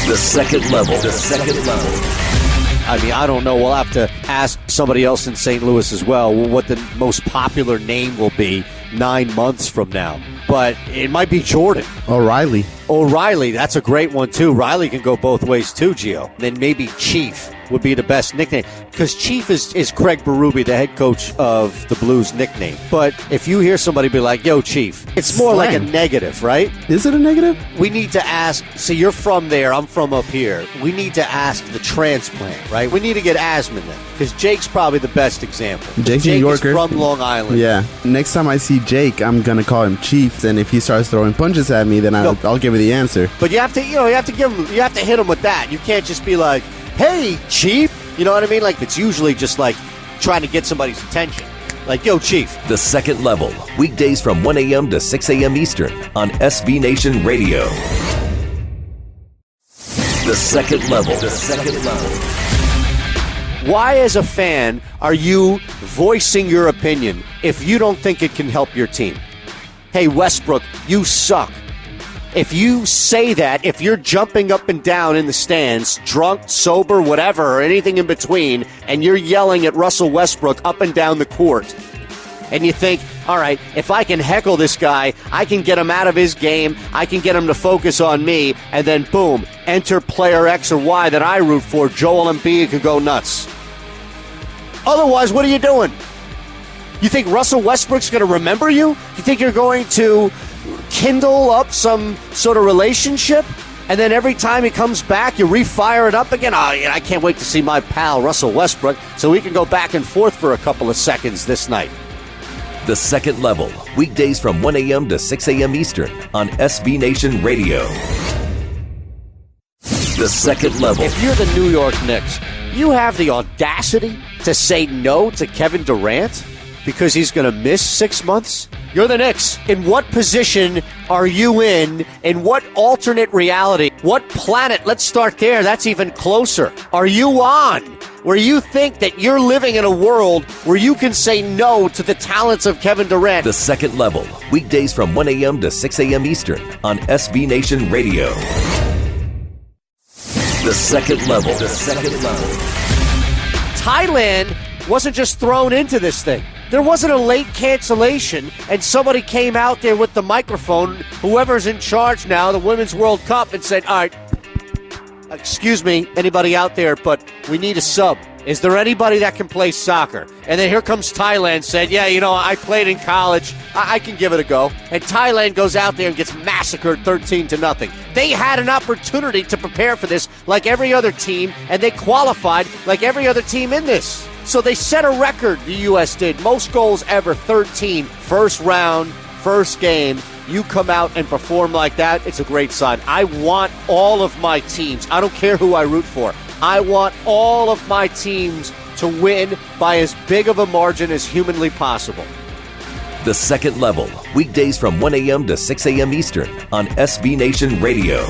The second level. The second level. I mean, I don't know. We'll have to ask somebody else in St. Louis as well what the most popular name will be 9 months from now. But it might be Jordan. O'Reilly, that's a great one, too. Riley can go both ways, too, Gio. Then maybe Chief would be the best nickname. Because Chief is Craig Berube, the head coach of the Blues nickname. But if you hear somebody be like, yo, Chief, it's more like a negative, right? Is it a negative? We need to ask, see, you're from there, I'm from up here. We need to ask the transplant, right? We need to get Asman then. Because Jake's probably the best example. Jake's New Yorker. Is from Long Island. Yeah. Next time I see Jake, I'm going to call him Chief. And if he starts throwing punches at me, then I'll give you the answer. But you have to hit him with that. You can't just be like, hey, Chief. You know what I mean? Like, it's usually just like trying to get somebody's attention. Like, yo, Chief. The second level. Weekdays from 1 a.m. to 6 a.m. Eastern on SB Nation Radio. The second level. The second level. Why, as a fan, are you voicing your opinion if you don't think it can help your team? Hey, Westbrook, you suck. If you say that, if you're jumping up and down in the stands, drunk, sober, whatever, or anything in between, and you're yelling at Russell Westbrook up and down the court, and you think, all right, if I can heckle this guy, I can get him out of his game, I can get him to focus on me, and then boom, enter player X or Y that I root for, Joel Embiid could go nuts. Otherwise, what are you doing? You think Russell Westbrook's going to remember you? You think you're going to kindle up some sort of relationship, and then every time he comes back, you refire it up again? Oh, yeah, I can't wait to see my pal Russell Westbrook so we can go back and forth for a couple of seconds this night. The second level. Weekdays from 1 a.m. to 6 a.m. Eastern on SB Nation Radio. The second level. If you're the New York Knicks, you have the audacity to say no to Kevin Durant because he's going to miss 6 months? You're the Knicks. In what position are you in? In what alternate reality? What planet? Let's start there. That's even closer. Are you on where you think that you're living in a world where you can say no to the talents of Kevin Durant? The second level. Weekdays from 1 a.m. to 6 a.m. Eastern on SB Nation Radio. The second level. The second level. Thailand wasn't just thrown into this thing. There wasn't a late cancellation and somebody came out there with the microphone, whoever's in charge now, the Women's World Cup, and said, all right, excuse me, anybody out there, but we need a sub. Is there anybody that can play soccer? And then here comes Thailand, said, yeah, you know, I played in college. I can give it a go. And Thailand goes out there and gets massacred 13-0. They had an opportunity to prepare for this like every other team, and they qualified like every other team in this. So they set a record, the U.S. did. Most goals ever, 13. First round, first game. You come out and perform like that, it's a great sign. I want all of my teams. I don't care who I root for. I want all of my teams to win by as big of a margin as humanly possible. The second level. Weekdays from 1 a.m. to 6 a.m. Eastern on SB Nation Radio.